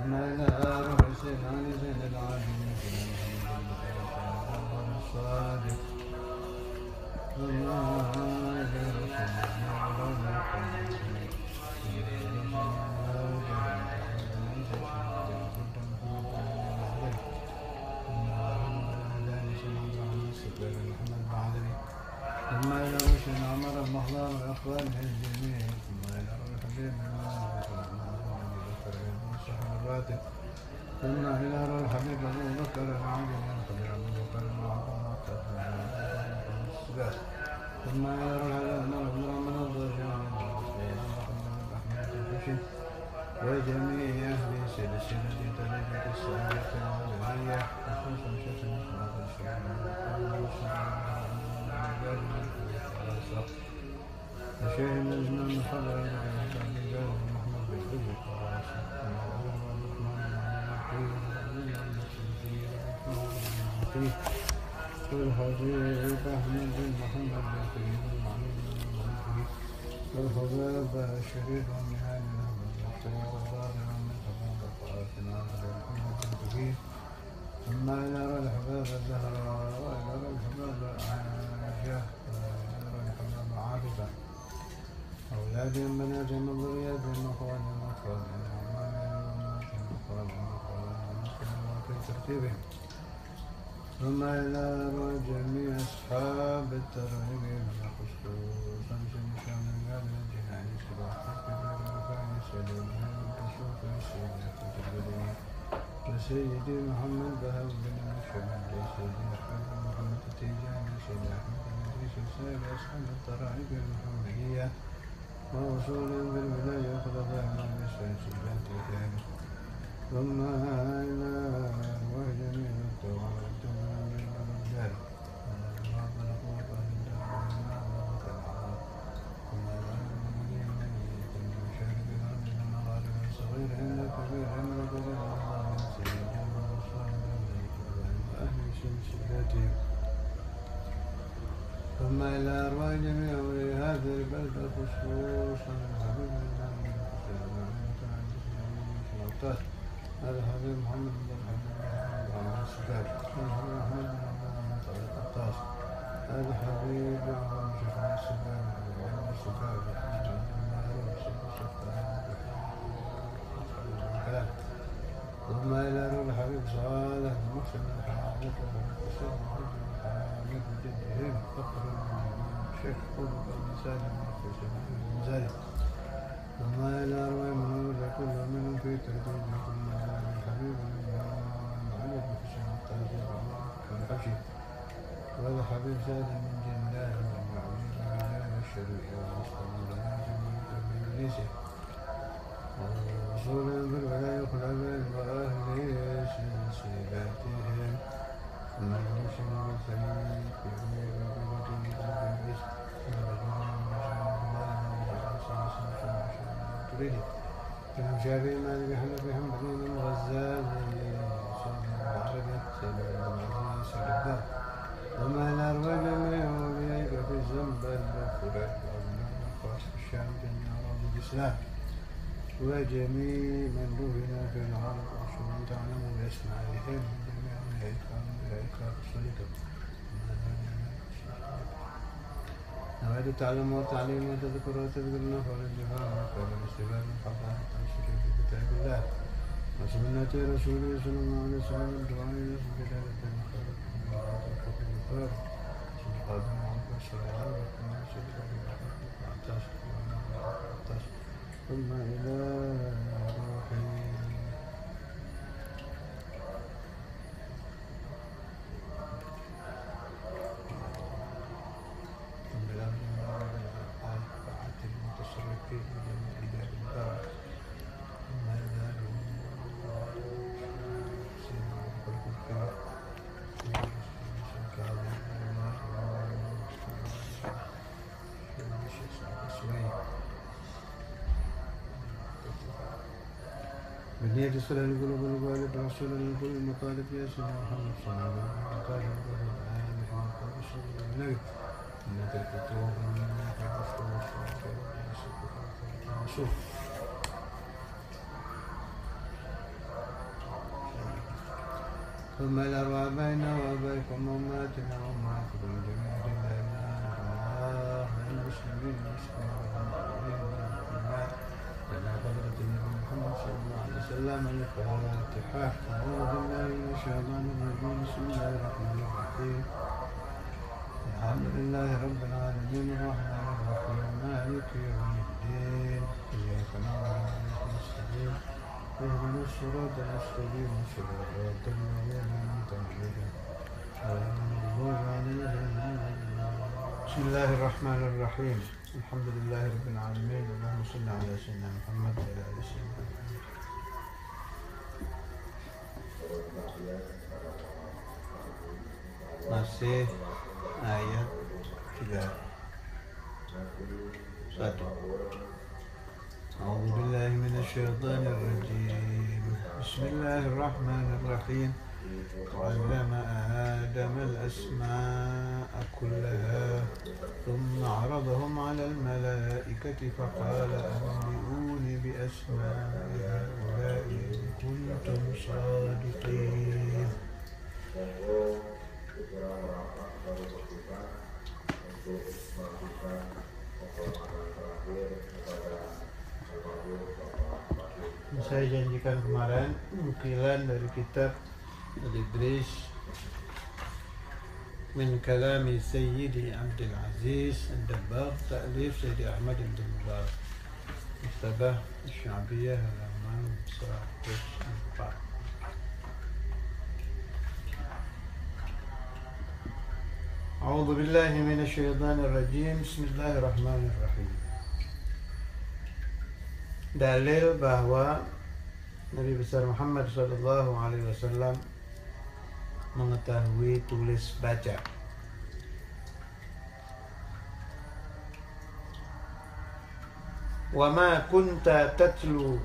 ثم إلى روح سيدنا زين العابدين الصادق ثم إلى ثم إلى رشد عمر المحضر وإخوانه الجميع ثم إلى روح حبيب الراتب ثم إلى روح حبيب أبو بكر العاجل ينقل أبو بكر ثم إلى روح عبد الرحمن الضرجان وجميع أهل سلسلة طريقة السعادة العليا خصوصا شيخ الإسلام الشيخ الأزمان محضر محمد بن حبيب والحبيب أحمد بن محمد بن كريم والحباب الشريف من هذه ثم إلى الحباب الزهراء وإلى الحباب عائشة وإلى الحباب عاطفة أولادهم بناتهم وذرياتهم وأخوانهم وفي ترتيبهم ثم إلى جميع أصحاب الترغيب خصوصا شمشان هذا الجنان وسيدي محمد بهاء بن محمد وسيدي أحمد بن محمد التيجاني وسيدي أحمد بن إدريس وسائر أصحاب الترائب المحمدية ووصولهم في الولاية وخلفاء من سلسلتهم ثم إلى جميع التوالد من الدار ثم إلى أرواح جميع أولي هذه البلدة خصوصا الحبيب هذا حبيب محمد بن السكاب هذا حبيب ثم إلى روح حبيب صالح المحسن الحامد من جدهم فقر الشيخ قلب الإنسان المزاري ثم إلى أرواح منور كل منهم في ترتيب ثم إلى الحبيب علي بن حسين الطاهر والحشي وهذا حبيب ساد من جناه والمعين والجاه والشريف والمسلمين والمجلسه وصولهم في الولاية والخلفاء وأهل سلسلتهم المجلس المرسلين في أمير البلد المشافي مالك أحمد بن حنبل الغزالي العربي سيد الدار وما إلى أرواح جميع أوليائك في الزنبل والفرات والقاص الشام بالنار بالإسلام وجميع من دفن في الأرض وشمل تعلم بأسمائهم جميع أولئك رسولكم نويت التعلم والتعليم وتذكر وتذكرنا فالجفاء وقال الاستفاء من حقها التنشر في كتاب الله وسنة رسوله صلى الله عليه وسلم الدعاء إلى كتاب الدين قادم عنك الشرع ثم إلى روحي بنية الصلاة القلوب والقالب رسول القلوب المطالب يا سيدنا محمد صلى الله عليه وسلم النبي من تلك الطوب من ثم إلى آبائنا وآبائكم وأمهاتنا وأمهاتكم جميعا لا إله إلا الله المسلمين والمسلمين والمسلمات إلى حضرة النبي محمد صلى الله عليه وسلم. الفاتحة. أعوذ بالله من الشيطان الرجيم. بسم الله الرحمن الرحيم. الحمد لله رب العالمين الرحمن الرحيم مالك يوم الدين إياك نعبد وإياك نستعين اهدنا الصراط المستقيم صراط الذين أنعمت عليهم غير المغضوب عليهم. بسم الله الرحمن الرحيم. الحمد لله رب العالمين. اللهم صل على سيدنا محمد وعلى آل سيدنا محمد. Masih ayat 31. أعوذ بالله من الشيطان الرجيم. بسم الله الرحمن الرحيم. وعلم آدم الأسماء كلها ثم عرضهم على الملائكة فقال أنبئوني بأسماء هؤلاء إن كنتم صادقين. Saya janjikan kemarin nukilan dari kitab Al-Idris min kalami Sayyidi Abdul Aziz Ad-Dabbagh ta'lif Sayyidi Ahmad bin Mubarak Maktabah Sya'biyah halaman 104. A'udzu billahi minasyaitonir rajim. Bismillahirrahmanirrahim. Dalil bahwa Nabi besar Muhammad SAW mengetahui tulis baca. Wa ma kunta tatlu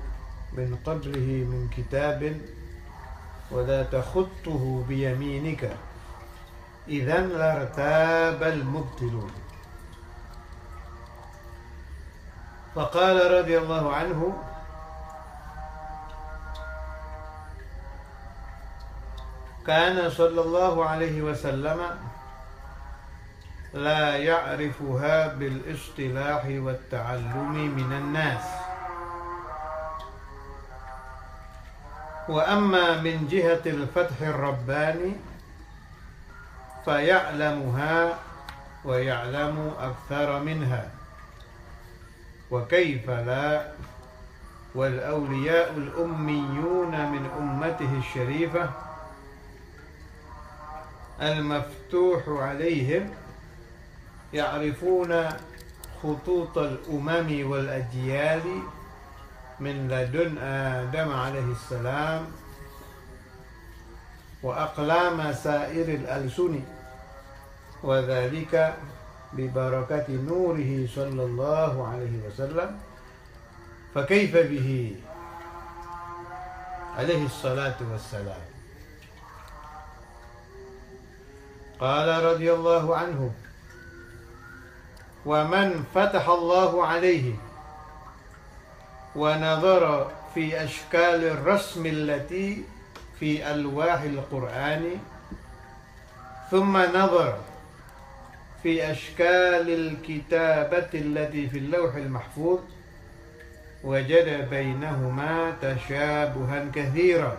min qablihi min kitabin wa la takhutuhu biyaminika idzan lartabal mubtilun. فقال رضي الله عنه كان صلى الله عليه وسلم لا يعرفها بالاصطلاح والتعلم من الناس وأما من جهة الفتح الرباني فيعلمها ويعلم أكثر منها وكيف لا والأولياء الأميون من أمته الشريفة المفتوح عليهم يعرفون خطوط الأمم والأجيال من لدن آدم عليه السلام وأقلام سائر الألسن وذلك ببركة نوره صلى الله عليه وسلم فكيف به عليه الصلاة والسلام. قال رضي الله عنه ومن فتح الله عليه ونظر في أشكال الرسم التي في ألواح القرآن ثم نظر في أشكال الكتابة التي في اللوح المحفوظ وجد بينهما تشابها كثيرا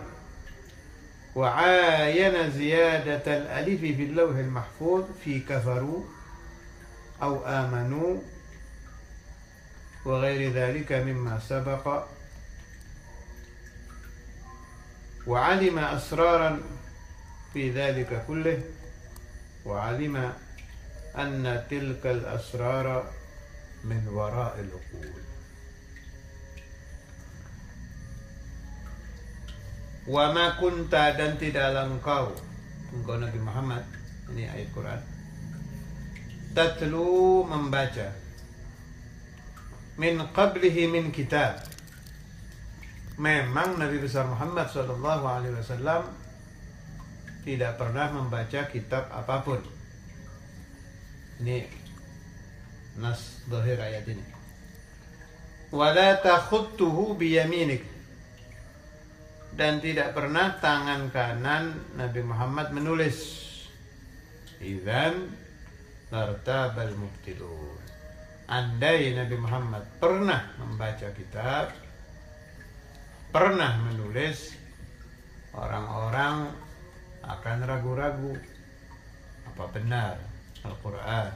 وعاين زيادة الألف في اللوح المحفوظ في كفروا أو آمنوا وغير ذلك مما سبق وعلم أسرارا في ذلك كله وعلم أن تلك الأسرار من وراء العقول. Wa ma kunta dan tidaklah engkau Nabi Muhammad, ini ayat Quran, tatlu membaca, min qablihi min kitab. Memang Nabi besar Muhammad SAW tidak pernah membaca kitab apapun. Ini nas zahir ayat ini. Wala takhuttuhu biyaminik, dan tidak pernah tangan kanan Nabi Muhammad menulis. Idzan lartabal mubtilun. Andai Nabi Muhammad pernah membaca kitab, pernah menulis, orang-orang akan ragu-ragu apa benar Al-Quran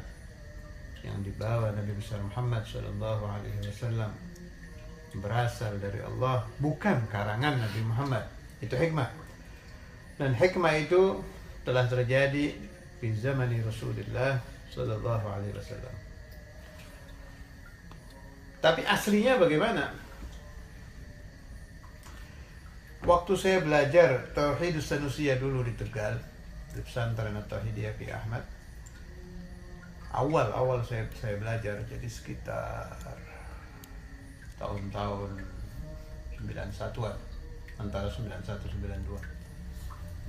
yang dibawa Nabi besar Muhammad SAW berasal dari Allah, bukan karangan Nabi Muhammad. Itu hikmah. Dan hikmah itu telah terjadi di zaman Rasulullah SAW. Tapi aslinya bagaimana? Waktu saya belajar Tauhid Sanusiyah dulu di Tegal, di pesantren Tauhidiyah Ki Ahmad, awal saya belajar, jadi sekitar tahun-tahun 91-an, antara 91-92.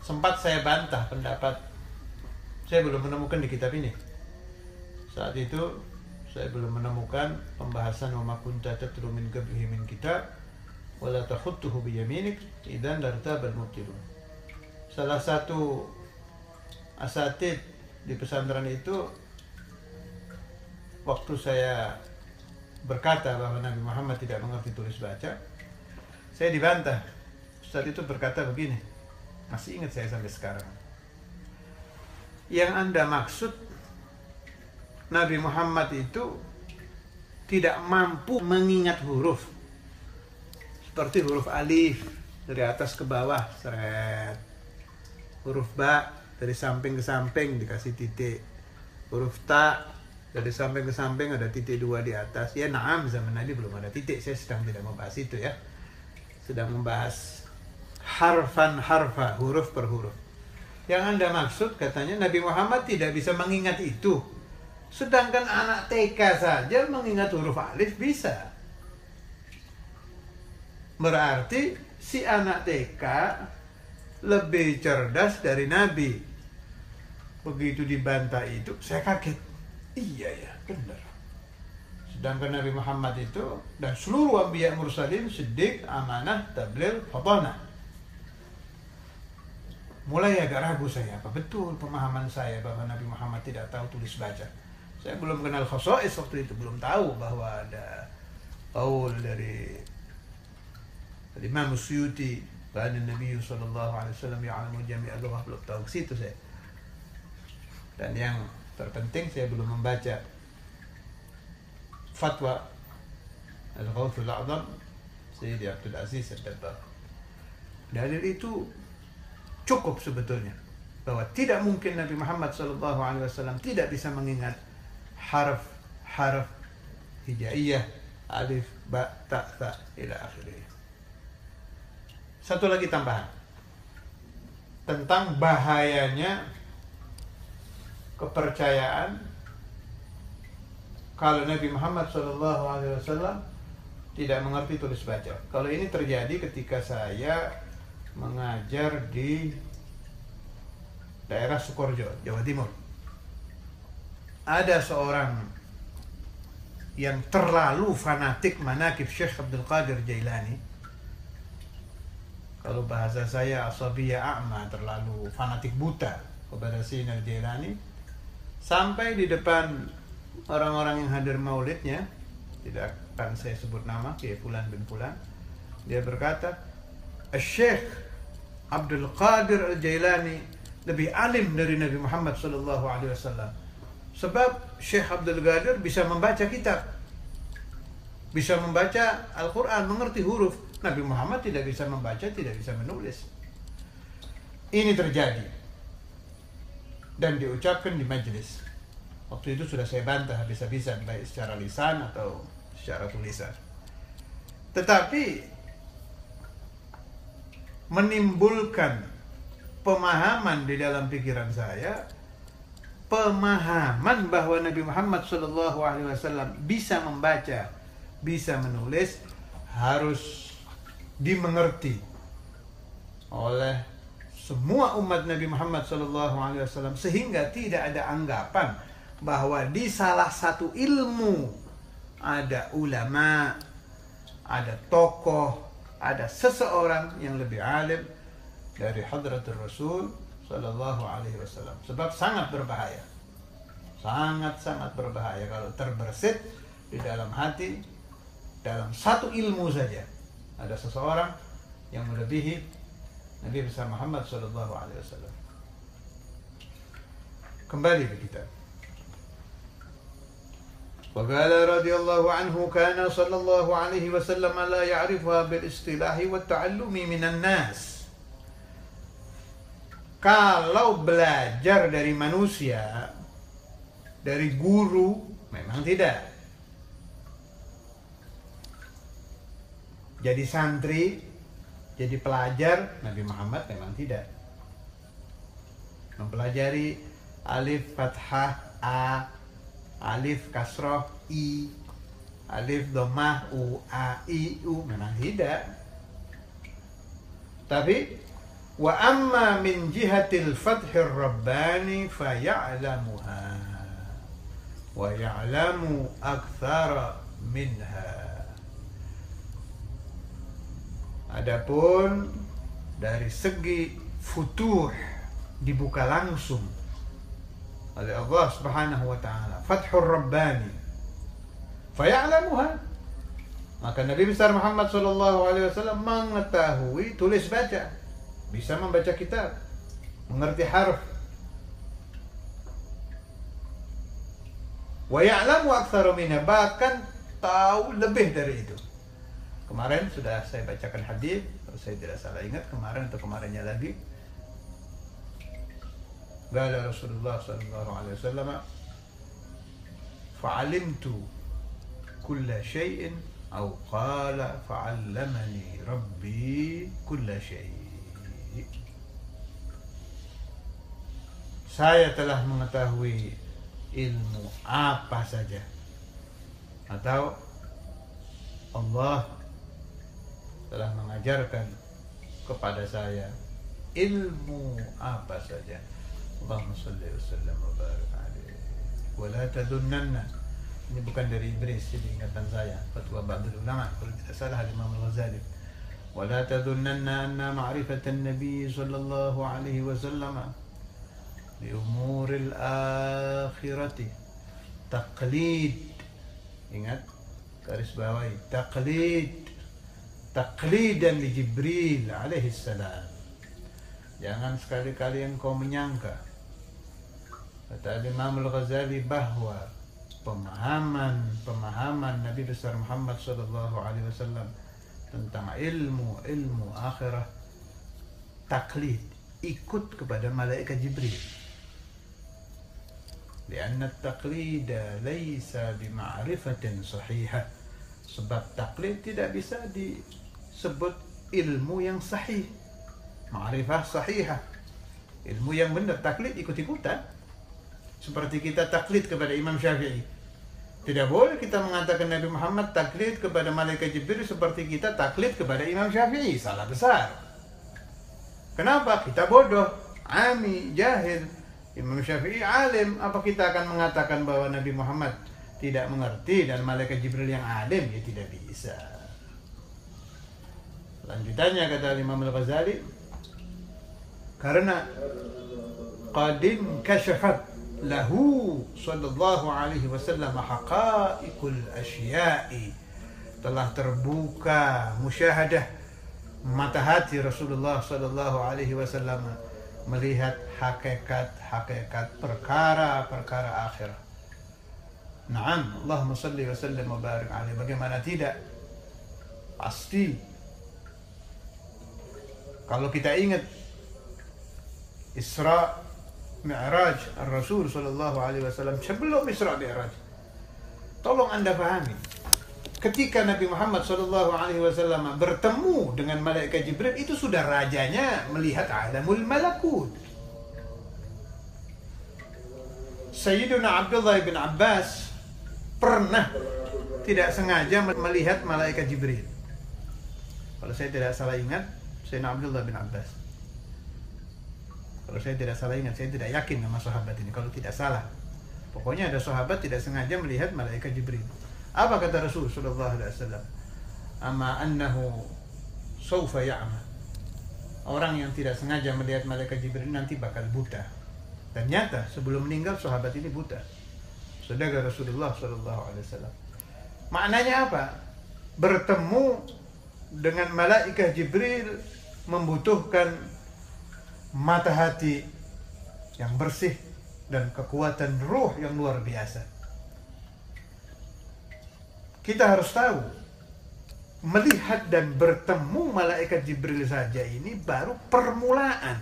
Sempat saya bantah pendapat, saya belum menemukan di kitab ini. Saat itu saya belum menemukan pembahasan wa ma kunta tatlu min qablihi min kitab wala takhutuhu bi yaminik idzan lartabal mubtilun. Salah satu asatid di pesantren itu, waktu saya berkata bahwa Nabi Muhammad tidak mengerti tulis baca, saya dibantah. Ustaz itu berkata begini, masih ingat saya sampai sekarang. Yang Anda maksud Nabi Muhammad itu tidak mampu mengingat huruf, seperti huruf alif dari atas ke bawah, seret. Huruf ba dari samping ke samping dikasih titik. Huruf ta dari samping ke samping ada titik 2 di atas. Ya na'am, zaman Nabi belum ada titik. Saya sedang tidak membahas itu ya. Sedang membahas harfan harfa, huruf per huruf. Yang Anda maksud katanya Nabi Muhammad tidak bisa mengingat itu. Sedangkan anak TK saja mengingat huruf alif bisa. Berarti si anak TK lebih cerdas dari Nabi. Begitu dibantah itu, saya kaget. Iya ya, benar. Sedangkan Nabi Muhammad itu dan seluruh anbiya mursalin siddiq, amanah, tabligh, fatanah. Mulai agak ragu saya, apa betul pemahaman saya bahwa Nabi Muhammad tidak tahu tulis baca. Saya belum kenal khosais waktu itu, belum tahu bahwa ada qaul dari Imam Suyuti bahwa Nabi SAW ya'lamu jami'al lughah, belum tahu ke situ saya. Dan yang terpenting saya belum membaca fatwa Al-Ghawthul A'zam Sayyidi Abdul Aziz Al-Dabbar. Dalil itu cukup sebetulnya bahwa tidak mungkin Nabi Muhammad SAW tidak bisa mengingat harf hijaiyah, alif, ba, ta, tha, ila akhirih. Satu lagi tambahan tentang bahayanya kepercayaan kalau Nabi Muhammad SAW tidak mengerti tulis baca. Kalau ini terjadi ketika saya mengajar di daerah Sukoharjo, Jawa Timur. Ada seorang yang terlalu fanatik manaqib Syekh Abdul Qadir Jailani. Kalau bahasa saya asabiyah a'ma, terlalu fanatik buta kepada Sayyidina Jailani. Sampai di depan orang-orang yang hadir maulidnya, tidak akan saya sebut nama, kayak Fulan bin Fulan, dia berkata, Syekh Abdul Qadir Al-Jailani lebih alim dari Nabi Muhammad SAW. Sebab Syekh Abdul Qadir bisa membaca kitab, bisa membaca Al-Quran, mengerti huruf. Nabi Muhammad tidak bisa membaca, tidak bisa menulis. Ini terjadi dan diucapkan di majelis. Waktu itu sudah saya bantah habis-habisan, baik secara lisan atau secara tulisan. Tetapi menimbulkan pemahaman di dalam pikiran saya, pemahaman bahwa Nabi Muhammad SAW bisa membaca, bisa menulis, harus dimengerti oleh semua umat Nabi Muhammad SAW, sehingga tidak ada anggapan bahwa di salah satu ilmu ada ulama, ada tokoh, ada seseorang yang lebih alim dari Hadratul Rasul Sallallahu Alaihi Wasallam. Sebab sangat berbahaya, sangat berbahaya kalau terbersit di dalam hati, dalam satu ilmu saja ada seseorang yang melebihi Nabi besar Muhammad Sallallahu Alaihi Wasallam. Kembali ke kita. وقال رضي الله عنه كان صلى الله عليه وسلم لا يعرفها بالاصطلاح والتعلم من الناس. Kalau belajar dari manusia, dari guru, memang tidak. Jadi santri, jadi pelajar, Nabi Muhammad memang tidak. Mempelajari alif fathah A, alif kasroh I, alif dhammah U, A, I, U, memang tidak. Tapi wa amma min jihatil fathir rabbani fa ya'lamuha wa ya'lamu aktsara minha. Adapun dari segi futuh, dibuka langsung oleh Allah Subhanahu wa taala, Fathur Rabbani, faya'lamuha, maka Nabi besar Muhammad sallallahu alaihi wasallam mengetahui tulis baca, bisa membaca kitab, mengerti harf. Wa ya'lamu aktsara minha, bahkan tahu lebih dari itu. Kemarin sudah saya bacakan hadis, kalau saya tidak salah ingat kemarin atau kemarinnya lagi. Qala Rasulullah sallallahu alaihi wasallam, fa'alimtu kulla syai'in atau qala fa'allamani rabbi kulla syai'. Saya telah mengetahui ilmu apa saja, atau Allah telah mengajarkan kepada saya ilmu apa saja. Allahumma salli wa sallam wa barik alaihi. Wa la tadhunnanna, ini bukan dari Ibris, jadi ingatan saya, fatwa ba'dul ulama, kalau tidak salah Imam Al-Ghazali. Wa la tadhunnanna anna ma'rifatan Nabi sallallahu alaihi wasallam li umuril akhirati taqlid. Ingat, garis bawahi, taqlidan li Jibril alaihi salam. Jangan sekali-kali engkau menyangka, kata Imam Al-Ghazali, bahwa pemahaman Nabi besar Muhammad sallallahu alaihi wasallam tentang ilmu akhirah taklid, ikut kepada malaikat Jibril. Karena taklid laysa bima'rifatin sahihah, sebab taklid tidak bisa disebut ilmu yang sahih. Ma'rifah sahihah, ilmu yang benar. Taklid ikut-ikutan, seperti kita taklid kepada Imam Syafi'i. Tidak boleh kita mengatakan Nabi Muhammad taklid kepada malaikat Jibril seperti kita taklid kepada Imam Syafi'i. Salah besar. Kenapa? Kita bodoh, ami, jahil. Imam Syafi'i alim. Apa kita akan mengatakan bahwa Nabi Muhammad tidak mengerti dan malaikat Jibril yang alim? Ya tidak bisa. Lanjutannya kata Imam Al-Ghazali, karena qadin kashafat lahu sallallahu alaihi wasallam haqa'iqul asya'i, telah terbuka musyahadah mata hati Rasulullah sallallahu alaihi wasallam melihat hakikat perkara-perkara akhirat. Naam, Allahumma salli wa sallim wa barik alaihi. Bagaimana tidak? Pasti. Kalau kita ingat Isra Mi'raj Ar-Rasul sallallahu alaihi wasallam, sebelum Isra Mi'raj, tolong Anda pahami, ketika Nabi Muhammad sallallahu alaihi wasallam bertemu dengan malaikat Jibril, itu sudah rajanya melihat alamul malakut. Sayyiduna Abdullah bin Abbas pernah tidak sengaja melihat malaikat Jibril. Kalau saya tidak salah ingat, Sayyidina Abdullah bin Abbas. Kalau saya tidak salah ingat, saya tidak yakin sama sahabat ini. Kalau tidak salah, pokoknya ada sahabat tidak sengaja melihat malaikat Jibril. Apa kata Rasul sallallahu alaihi wasallam? Amma annahu sawfa ya'ma. Orang yang tidak sengaja melihat malaikat Jibril nanti bakal buta. Dan nyata sebelum meninggal sahabat ini buta. Saudara Rasulullah SAW. Maknanya apa? Bertemu dengan malaikat Jibril membutuhkan mata hati yang bersih dan kekuatan ruh yang luar biasa. Kita harus tahu, melihat dan bertemu malaikat Jibril saja ini baru permulaan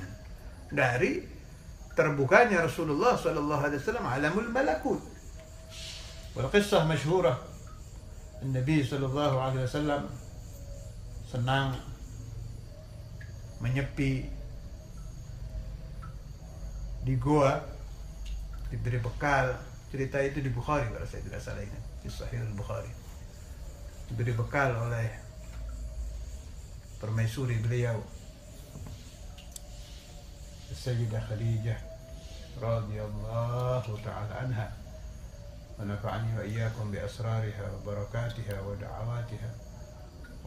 dari terbukanya Rasulullah SAW alamul malakut. Wal qissah masyhurah, Nabi SAW senang menyepi di goa, diberi bekal. Cerita itu di Bukhari kalau saya tidak salah, ini di Sahih Al-Bukhari. Diberi bekal oleh permaisuri beliau, Sayyidah Khadijah radhiyallahu ta'ala anha, wa nafa'ani wa iyyakum bi asrariha wa barakatiha wa da'awatiha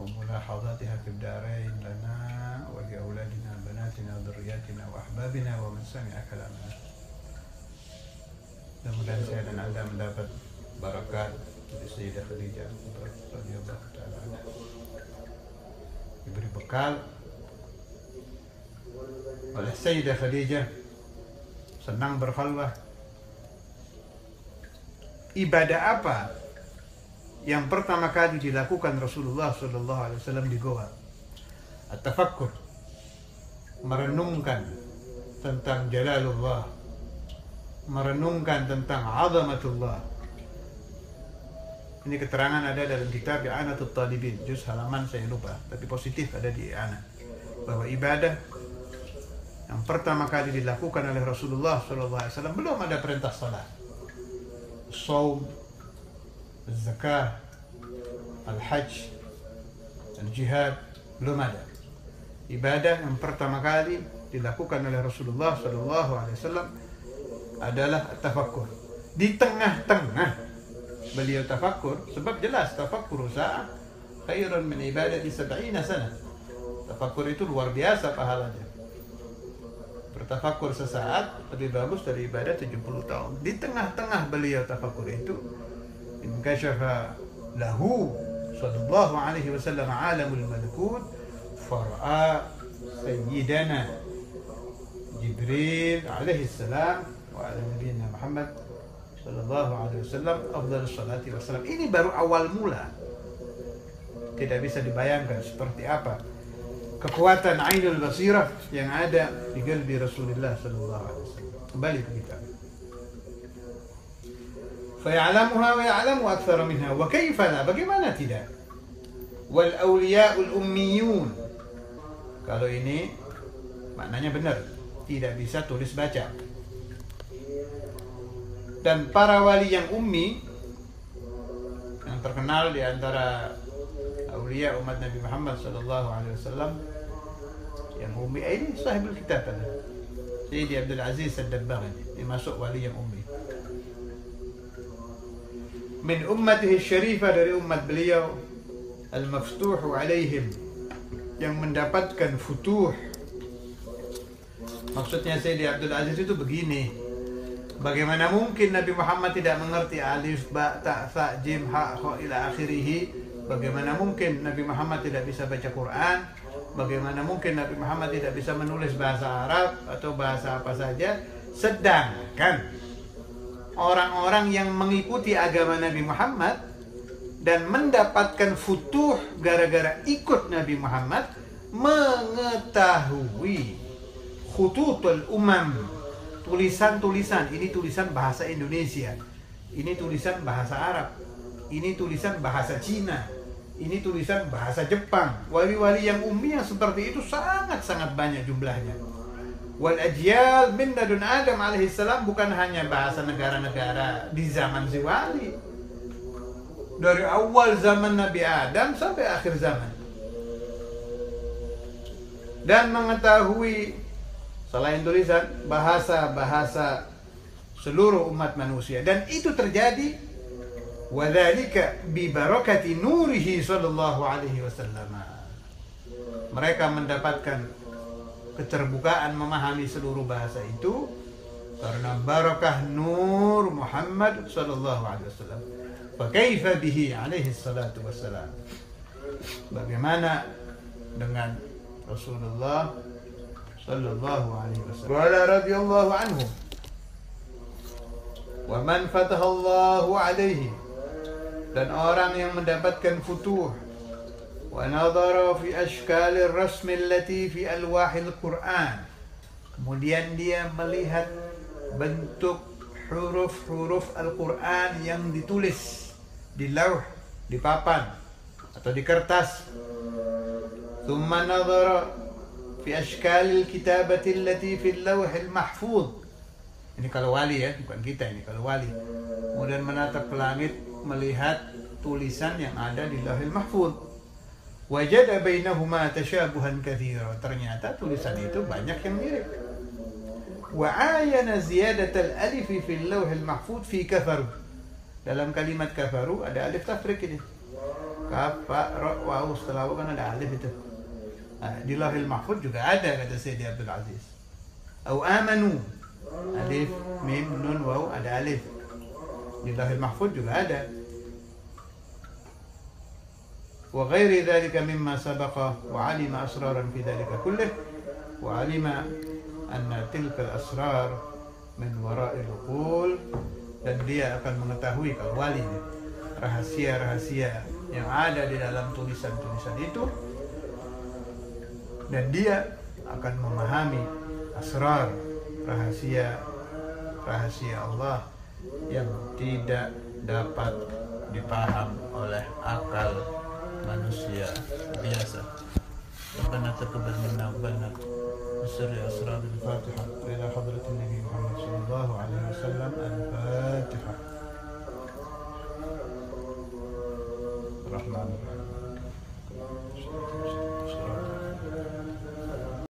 wa mulahadatiha fid darain lana wa li auladina banatina wa dhurriyyatina wa ahbabina wa man sami'a kalamana. Mudah-mudahan saya dan Anda mendapat barakat dari Sayyidah Khadijah radhiyallahu ta'ala anha. Diberi bekal oleh Sayyidah Khadijah, senang berkhalwah. Ibadah apa yang pertama kali dilakukan Rasulullah SAW di goa? At-tafakkur, merenungkan tentang jalalullah, merenungkan tentang azamatullah. Ini keterangan ada dalam kitab I'anatul Talibin, juz halaman saya lupa, tapi positif ada di I'anah, bahwa ibadah yang pertama kali dilakukan oleh Rasulullah SAW belum ada perintah salat, shaum, zakah, al-hajj, al-jihad, belum ada. Ibadah yang pertama kali dilakukan oleh Rasulullah SAW adalah tafakkur. Di tengah-tengah beliau tafakkur, sebab jelas tafakkur sa'ah khairun min ibadati 70 sana. Tafakkur itu luar biasa pahalanya. Bertafakkur sesaat lebih bagus dari ibadah 70 tahun. Di tengah-tengah beliau tafakkur itu, inkashafa lahu sallallahu alaihi wasallam alamul malakut far'a sayyidana Jibril alaihi salam wa ala nabiyina Muhammad sallallahu alaihi wasallam afdhalus salati wassalam. Ini baru awal mula. Tidak bisa dibayangkan seperti apa kekuatan ainul basirah yang ada di qalbi Rasulullah sallallahu alaihi wasallam. Kembali ke kita. Faya'lamuha wa ya'lamu aktsara minha wa kaifa la, bagaimana tidak? Wal awliya'ul ummiyun. Kalau ini maknanya benar, tidak bisa tulis baca. Dan para wali yang ummi yang terkenal di antara awliya umat Nabi Muhammad sallallahu alaihi wasallam yang ummi, ini sahibul kitab ada Sayyidi Abdul Aziz Ad-Dabbagh, ini masuk wali yang ummi. Min ummatihi syarifah, dari umat beliau, al-maftuhu alaihim, yang mendapatkan futuh. Maksudnya Sayyidi Abdul Aziz itu begini, bagaimana mungkin Nabi Muhammad tidak mengerti alif, ba, ta, sa, jim, ha, kha ila akhirih? Bagaimana mungkin Nabi Muhammad tidak bisa baca Quran? Bagaimana mungkin Nabi Muhammad tidak bisa menulis bahasa Arab atau bahasa apa saja? Sedangkan orang-orang yang mengikuti agama Nabi Muhammad dan mendapatkan futuh gara-gara ikut Nabi Muhammad, mengetahui khututul umam, tulisan-tulisan. Ini tulisan bahasa Indonesia, ini tulisan bahasa Arab, ini tulisan bahasa Cina, ini tulisan bahasa Jepang. Wali-wali yang ummi yang seperti itu sangat-sangat banyak jumlahnya. Wal ajyal min ladun Adam alaihissalam, bukan hanya bahasa negara-negara di zaman si wali, dari awal zaman Nabi Adam sampai akhir zaman. Dan mengetahui selain tulisan bahasa-bahasa seluruh umat manusia. Dan itu terjadi wadzalika bi barakati nurihi sallallahu alaihi wasallam. mereka mendapatkan keterbukaan memahami seluruh bahasa itu karena barakah nur Muhammad sallallahu alaihi wasallam. Fa kaifa bihi alaihi salatu wassalam. Bagaimana dengan Rasulullah sallallahu alaihi wasallam? Qala radhiyallahu anhu wa man fataha Allahu alaihi, dan orang yang mendapatkan futuh wa nadhara fi ashkalir rasmi allati fi alwahil Qur'an, kemudian dia melihat bentuk huruf-huruf Al-Quran yang ditulis di lauh, di papan atau di kertas. Thumma nadhara fi ashkalil kitabati allati fi al-lawhil mahfuz. Ini kalau wali ya, bukan kita ini, kalau wali. Kemudian menatap ke langit melihat tulisan yang ada di lauhil mahfuz. Wajada bainahuma tasyabuhan katsira. Ternyata tulisan itu banyak yang mirip. Wa'ayana ziyadatal alif fil lauhil mahfuz fi kafaru. Dalam kalimat kafaru ada alif tafrik ini. Kaf, fa, ra, waw, setelah waw kan ada alif itu. Nah, di lauhil mahfuz juga ada, kata Sayyidi Abdul Aziz. Au amanu. Alif, mim, nun, waw, ada alif. Di lauhil mahfuz juga ada. Wa ghairi dzalika mimma sabaqa wa 'alima asraran fi dzalika kullih wa 'alima anna tilkal asrar min wara'il uqul, dan dia akan mengetahui, kalau wali, rahasia-rahasia yang ada di dalam tulisan-tulisan itu, dan dia akan memahami asrar, rahasia Allah yang tidak dapat dipaham oleh akal manusia biasa. Rabbana taqabbal minna wa barik بسر أسرار الفاتحة إلى حضرة النبي محمد صلى الله عليه وسلم. الفاتحة. الرحمن الرحيم.